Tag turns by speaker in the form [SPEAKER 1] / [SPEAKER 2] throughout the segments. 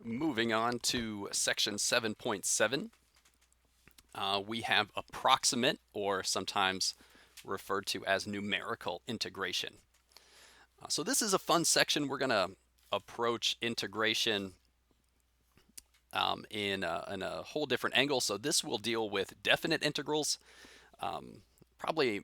[SPEAKER 1] Moving on to section 7.7, we have approximate, or sometimes referred to as numerical integration. So this is a fun section. We're going to approach integration in a whole different angle. So this will deal with definite integrals, probably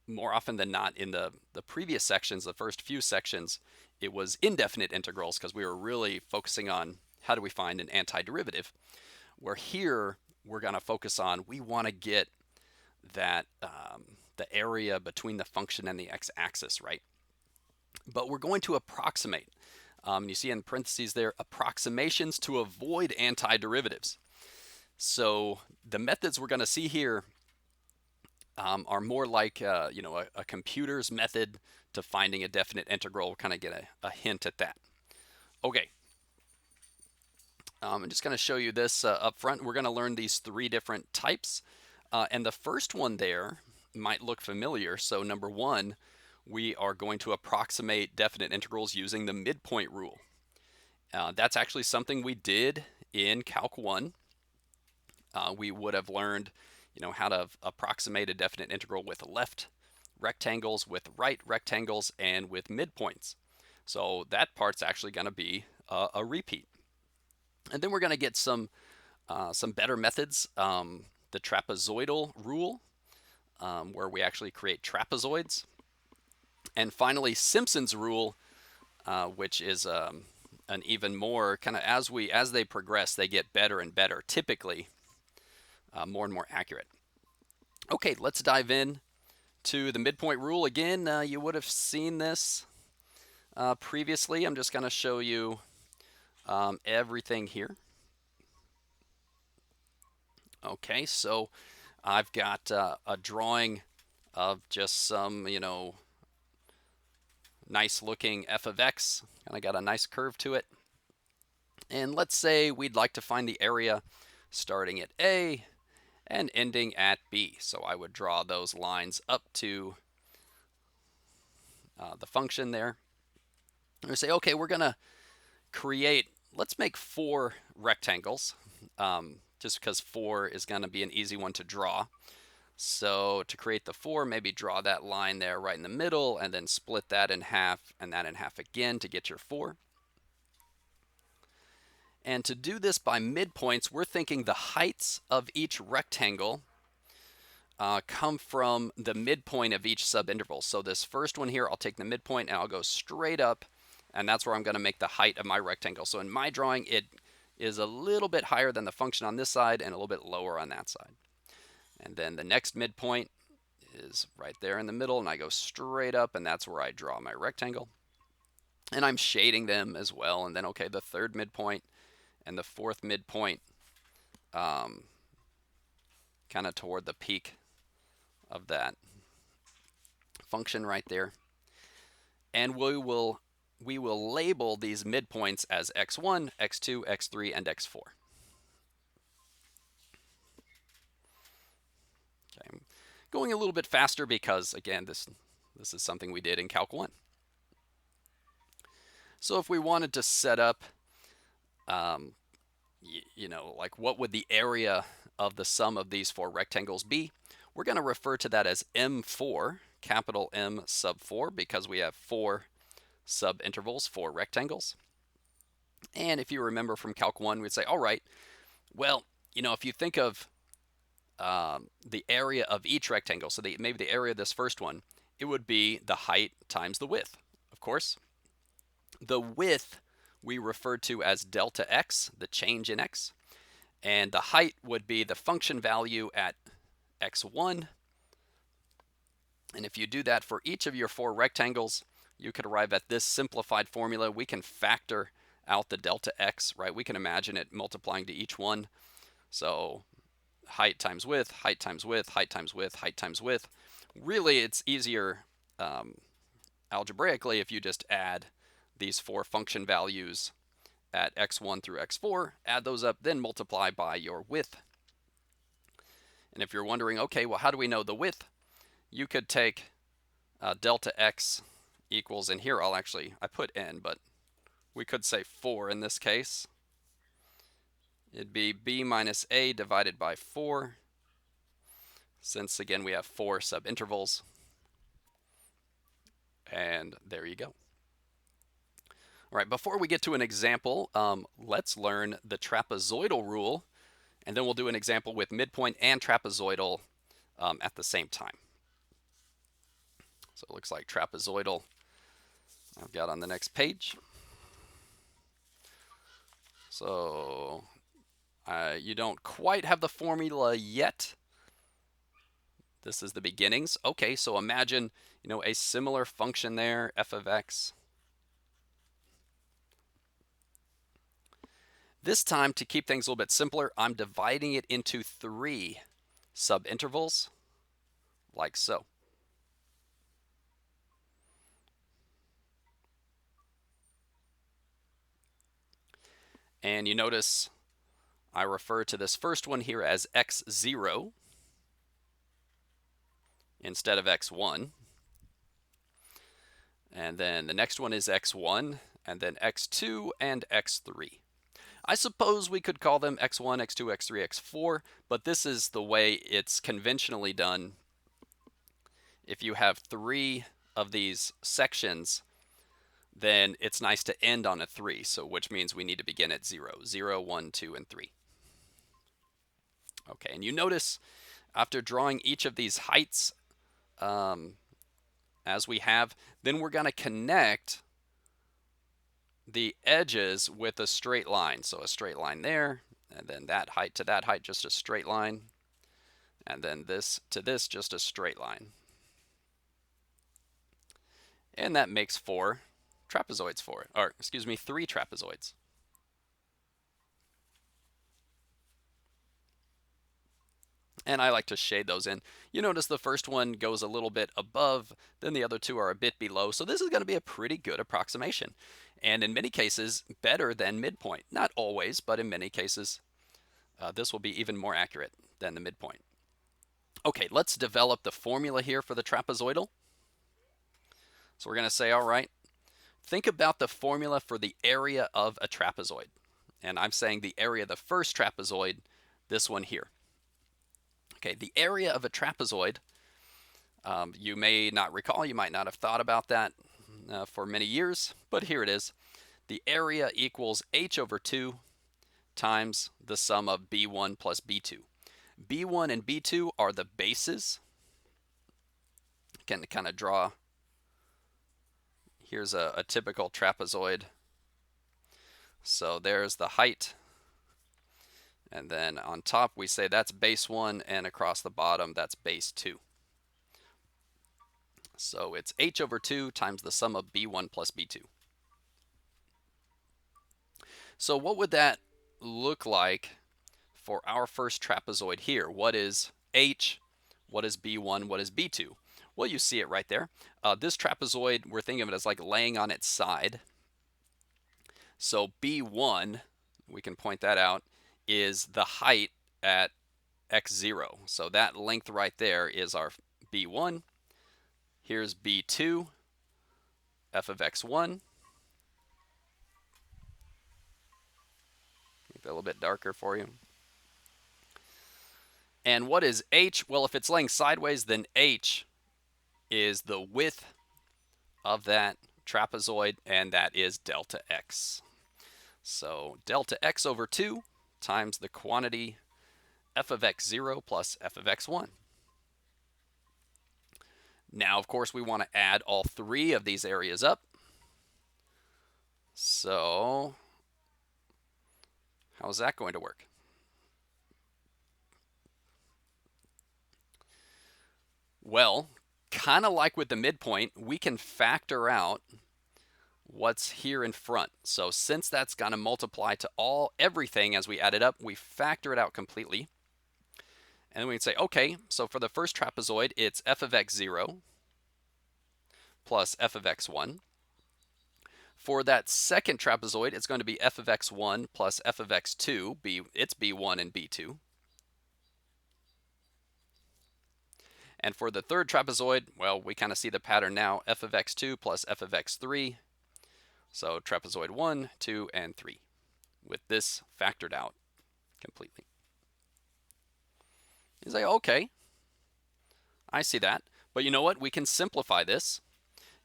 [SPEAKER 1] more often than not. In the previous sections, the first few sections, it was indefinite integrals because we were really focusing on how do we find an antiderivative, where here we're going to focus on, we want to get that the area between the function and the x-axis, right? But we're going to approximate. You see in parentheses there, approximations to avoid antiderivatives. So the methods we're going to see here are more like a computer's method to finding a definite integral. We'll kind of get a hint at that. Okay. I'm just going to show you this up front. We're going to learn these three different types. And the first one there might look familiar. So number one, we are going to approximate definite integrals using the midpoint rule. That's actually something we did in Calc 1. We would have learned, how to approximate a definite integral with left rectangles, with right rectangles, and with midpoints. So that part's actually going to be a repeat. And then we're going to get some better methods. The trapezoidal rule, where we actually create trapezoids. And finally, Simpson's rule, which is an even more kind of, as they progress, they get better and better, typically more and more accurate. Okay, let's dive in to the midpoint rule. Again, you would have seen this previously. I'm just going to show you everything here. Okay, so I've got a drawing of just some, nice looking f of x. Kind of got a nice curve to it. And let's say we'd like to find the area starting at A and ending at B. So I would draw those lines up to the function there. And we say, okay, we're going to create, let's make 4 rectangles, just because 4 is going to be an easy one to draw. So to create the 4, maybe draw that line there right in the middle and then split that in half and that in half again to get your 4. And to do this by midpoints, we're thinking the heights of each rectangle come from the midpoint of each subinterval. So this first one here, I'll take the midpoint and I'll go straight up, and that's where I'm going to make the height of my rectangle. So in my drawing, it is a little bit higher than the function on this side and a little bit lower on that side. And then the next midpoint is right there in the middle, and I go straight up, and that's where I draw my rectangle. And I'm shading them as well. And then, okay, the third midpoint and the fourth midpoint, kind of toward the peak of that function right there. And we will label these midpoints as x1, x2, x3, and x4. Okay, I'm going a little bit faster because, again, this is something we did in Calc 1. So if we wanted to set up, like what would the area of the sum of these 4 rectangles be? We're going to refer to that as M4, capital M sub 4, because we have 4 subintervals, 4 rectangles. And if you remember from Calc 1, we'd say, all right, well, if you think of the area of each rectangle, so maybe the area of this first one, it would be the height times the width, of course. The width we refer to as delta x, the change in x, and the height would be the function value at x1. And if you do that for each of your 4 rectangles, you could arrive at this simplified formula. We can factor out the delta x, right? We can imagine it multiplying to each one. So height times width, height times width, height times width, height times width. Really, it's easier algebraically if you just add these 4 function values at x1 through x4, add those up, then multiply by your width. And if you're wondering, okay, well, how do we know the width? You could take delta x equals, and here I put n, but we could say 4 in this case. It'd be b minus a divided by 4, since again we have 4 subintervals. And there you go. All right, before we get to an example, let's learn the trapezoidal rule, and then we'll do an example with midpoint and trapezoidal at the same time. So it looks like trapezoidal I've got on the next page. So you don't quite have the formula yet. This is the beginnings. Okay, so imagine, a similar function there, f of x. This time, to keep things a little bit simpler, I'm dividing it into 3 subintervals, like so. And you notice I refer to this first one here as x0 instead of x1. And then the next one is x1, and then x2 and x3. I suppose we could call them x1, x2, x3, x4, but this is the way it's conventionally done. If you have 3 of these sections, then it's nice to end on a 3, so which means we need to begin at 0. 0, 1, 2, and 3. Okay, and you notice after drawing each of these heights as we have, then we're going to connect the edges with a straight line. So a straight line there, and then that height to that height, just a straight line, and then this to this, just a straight line. And that makes 4 trapezoids for it, or excuse me, 3 trapezoids. And I like to shade those in. You notice the first one goes a little bit above, then the other 2 are a bit below. So this is going to be a pretty good approximation. And in many cases, better than midpoint. Not always, but in many cases, this will be even more accurate than the midpoint. Okay, let's develop the formula here for the trapezoidal. So we're going to say, all right, think about the formula for the area of a trapezoid. And I'm saying the area of the first trapezoid, this one here. Okay, the area of a trapezoid, you may not recall, you might not have thought about that for many years, but here it is. The area equals h over 2 times the sum of b1 plus b2. b1 and b2 are the bases. Can kind of draw. Here's a typical trapezoid. So there's the height. And then on top we say that's base 1, and across the bottom that's base 2. So it's h over 2 times the sum of b1 plus b2. So what would that look like for our first trapezoid here? What is h? What is b1? What is b2? Well, you see it right there. This trapezoid, we're thinking of it as like laying on its side. So b1, we can point that out, is the height at x0. So that length right there is our b1. Here's b2, f of x1. Make that a little bit darker for you. And what is h? Well, if it's laying sideways, then h is the width of that trapezoid, and that is delta x. So delta x over 2 times the quantity f of x0 plus f of x1. Now, of course, we want to add all 3 of these areas up. So how is that going to work? Well, kind of like with the midpoint, we can factor out what's here in front. So since that's going to multiply to everything as we add it up, we factor it out completely. And then we can say, okay, so for the first trapezoid, it's f of x0 plus f of x1. For that second trapezoid, it's going to be f of x1 plus f of x2. It's b1 and b2. And for the third trapezoid, well, we kind of see the pattern now, f of x2 plus f of x3. So trapezoid 1, 2, and 3, with this factored out. completely. You say, okay, I see that. But you know what? We can simplify this.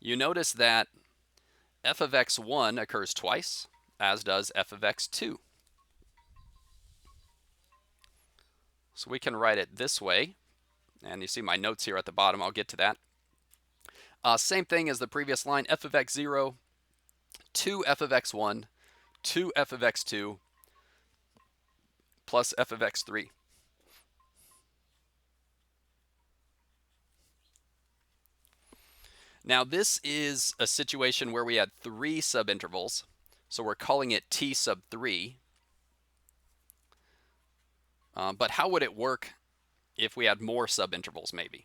[SPEAKER 1] You notice that f of x1 occurs twice, as does f of x2. So we can write it this way. And you see my notes here at the bottom. I'll get to that. Same thing as the previous line, f of x0, 2f of x1, 2f of x2, plus f of x3. Now this is a situation where we had 3 subintervals, so we're calling it t sub 3. But how would it work if we had more subintervals maybe?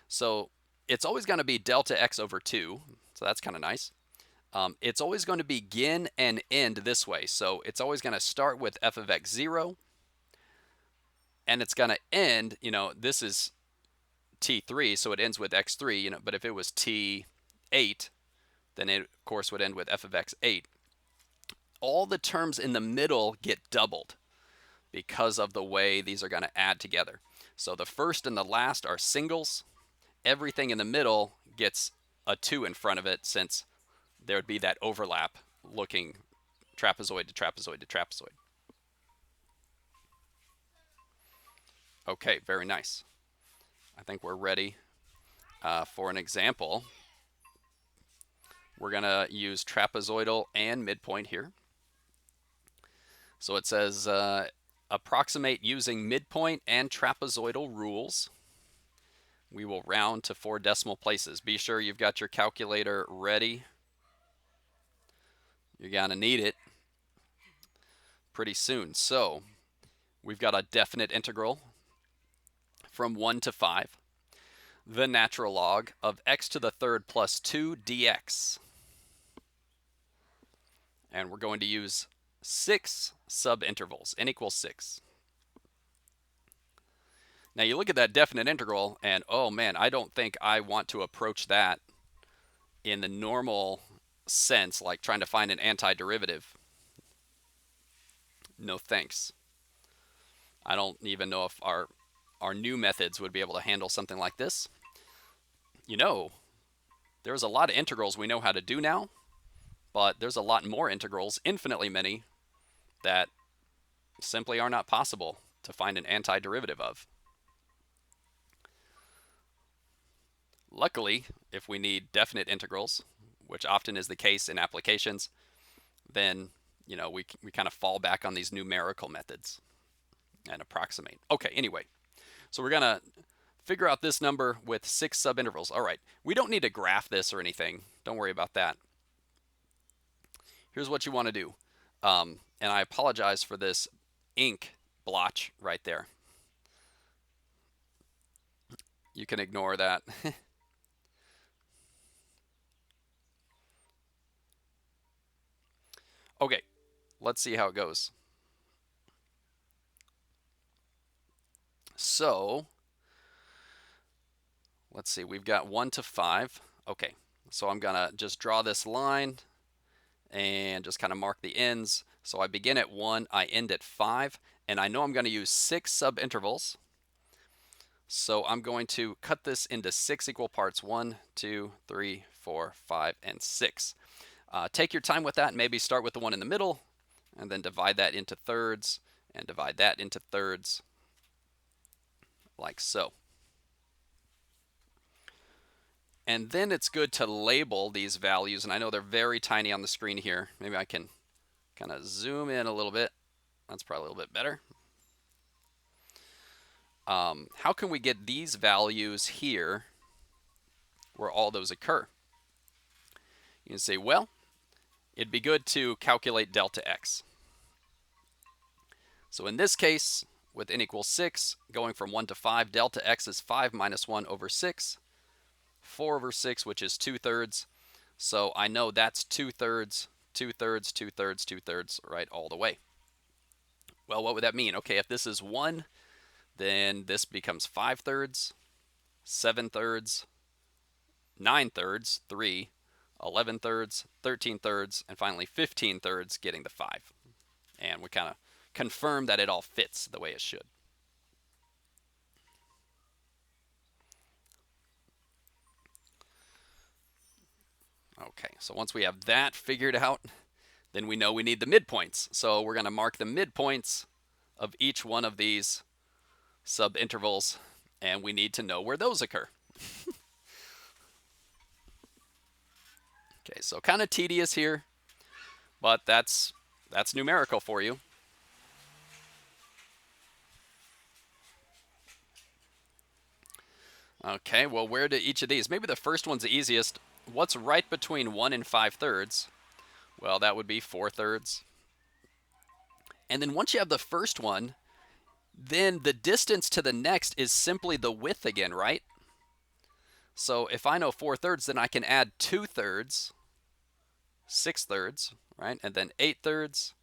[SPEAKER 1] So it's always going to be delta x over 2, so that's kind of nice. It's always going to begin and end this way, so it's always going to start with f of x0, and it's going to end, this is t3, so it ends with x3, but if it was t8, then it, of course, would end with f of x8. All the terms in the middle get doubled because of the way these are going to add together. So the first and the last are singles. Everything in the middle gets a 2 in front of it, since there would be that overlap looking trapezoid to trapezoid to trapezoid. Okay, very nice. I think we're ready for an example. We're going to use trapezoidal and midpoint here. So it says approximate using midpoint and trapezoidal rules. We will round to 4 decimal places. Be sure you've got your calculator ready. You're going to need it pretty soon. So we've got a definite integral from 1 to 5. The natural log of x to the third plus 2 dx. And we're going to use 6 subintervals, n equals 6. Now you look at that definite integral and, oh man, I don't think I want to approach that in the normal sense, like trying to find an antiderivative. No thanks. I don't even know if our new methods would be able to handle something like this. There's a lot of integrals we know how to do now, but there's a lot more integrals, infinitely many, that simply are not possible to find an antiderivative of. Luckily, if we need definite integrals, which often is the case in applications, then we kind of fall back on these numerical methods and approximate. Okay, anyway, so we're going to figure out this number with 6 subintervals. All right, we don't need to graph this or anything. Don't worry about that. Here's what you want to do. And I apologize for this ink blotch right there. You can ignore that. Okay, let's see how it goes. So, let's see, we've got 1 to 5. Okay, so I'm going to just draw this line and just kind of mark the ends. So I begin at 1, I end at 5, and I know I'm going to use 6 subintervals. So I'm going to cut this into 6 equal parts, 1, 2, 3, 4, 5, and 6. Take your time with that. Maybe start with the one in the middle, and then divide that into thirds, and divide that into thirds, like so. And then it's good to label these values, and I know they're very tiny on the screen here. Maybe I can kind of zoom in a little bit. That's probably a little bit better. How can we get these values here where all those occur? You can say, well, it'd be good to calculate delta x. So in this case, with n equals 6, going from 1 to 5, delta x is 5 minus 1 over 6, 4 over 6, which is 2/3. So I know that's 2/3, 2/3, 2/3, 2/3, right, all the way. Well, what would that mean? Okay, if this is 1, then this becomes 5/3, 7/3, 9/3, 3, 11/3, 13/3, and finally 15/3, getting the 5. And we kind of confirm that it all fits the way it should. Okay, so once we have that figured out, then we know we need the midpoints. So we're going to mark the midpoints of each one of these subintervals, and we need to know where those occur. Okay, so kind of tedious here, but that's numerical for you. Okay, well, where do each of these? Maybe the first one's the easiest. What's right between 1 and 5/3? Well, that would be 4/3. And then once you have the first one, then the distance to the next is simply the width again, right? So if I know 4/3, then I can add 2/3, 6/3, right? And then 8/3,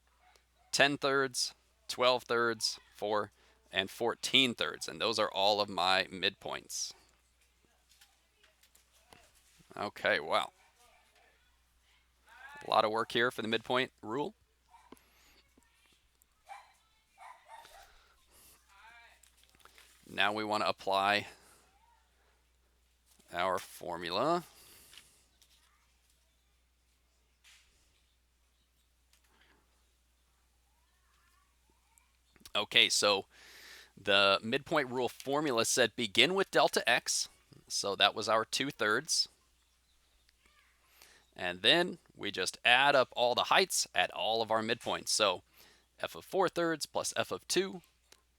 [SPEAKER 1] 10/3, 12/3, 4, and 14/3. And those are all of my midpoints. Okay, wow. A lot of work here for the midpoint rule. Now we want to apply our formula. Okay, so the midpoint rule formula said begin with delta x. So that was our 2/3. And then we just add up all the heights at all of our midpoints. So f of 4/3 plus f of 2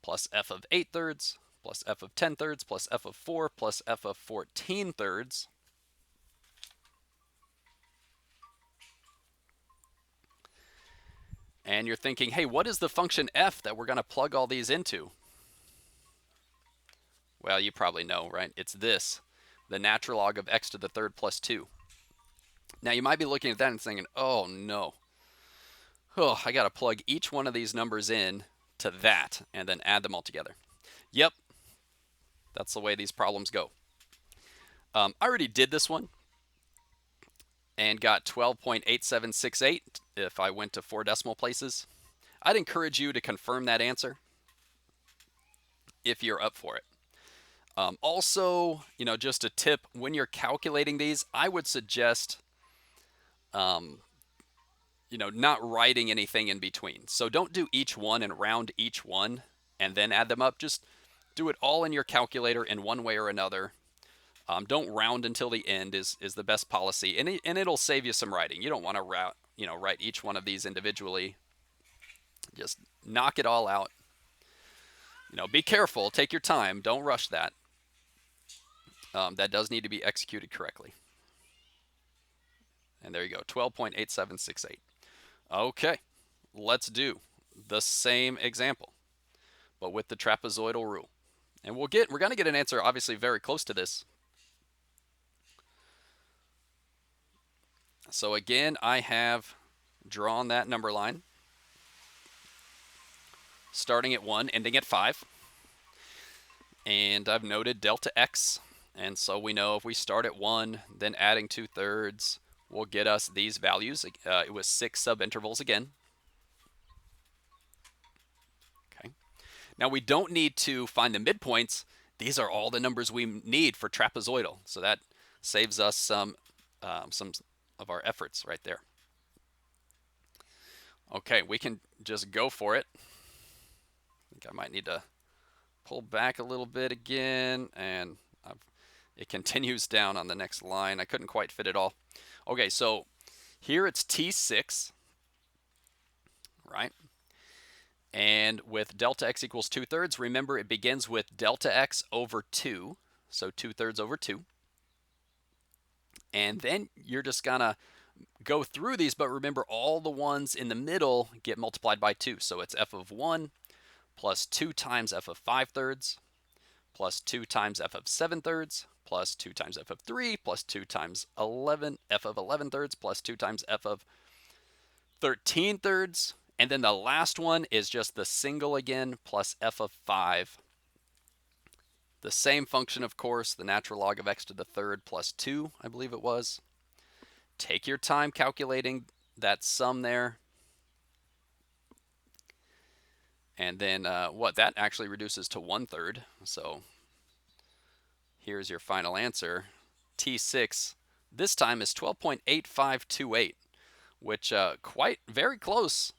[SPEAKER 1] plus f of 8/3 plus f of 10/3 plus f of 4 plus f of 14/3. And you're thinking, hey, what is the function f that we're going to plug all these into? Well, you probably know, right? It's this, the natural log of x to the third plus 2. Now, you might be looking at that and thinking, oh, no. Oh, I got to plug each one of these numbers in to that and then add them all together. Yep, that's the way these problems go. I already did this one and got 12.8768 if I went to 4 decimal places. I'd encourage you to confirm that answer if you're up for it. Also, just a tip, when you're calculating these, I would suggest, not writing anything in between. So don't do each one and round each one and then add them up. Just do it all in your calculator in one way or another. Don't round until the end is the best policy, and it'll save you some writing. You don't want to write each one of these individually. Just knock it all out. Be careful. Take your time. Don't rush that. That does need to be executed correctly. And there you go, 12.8768. Okay, let's do the same example, but with the trapezoidal rule. And we're going to get an answer obviously very close to this. So again, I have drawn that number line, starting at 1, ending at 5. And I've noted delta x. And so we know if we start at 1, then adding 2/3 will get us these values. It was 6 subintervals again. Okay. Now we don't need to find the midpoints. These are all the numbers we need for trapezoidal. So that saves us some of our efforts right there. Okay, we can just go for it. I think I might need to pull back a little bit again, and it continues down on the next line. I couldn't quite fit it all. Okay, so here it's T6, right? And with delta x equals 2/3, remember it begins with delta x over 2, so 2/3 over 2. And then you're just gonna go through these, but remember all the ones in the middle get multiplied by 2. So it's f of 1 plus 2 times f of 5/3 plus 2 times f of 7/3 plus 2 times f of 3 plus 2 times f of 11/3 plus 2 times f of 13/3. And then the last one is just the single again plus f of 5. The same function, of course, the natural log of x to the third plus 2, I believe it was. Take your time calculating that sum there. And then what that actually reduces to 1/3. So here's your final answer. T6 this time is 12.8528, which quite very close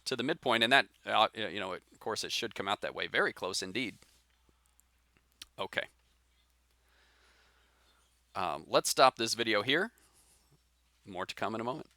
[SPEAKER 1] to the midpoint. And that, of course, it should come out that way. Very close indeed. Okay. Let's stop this video here. More to come in a moment.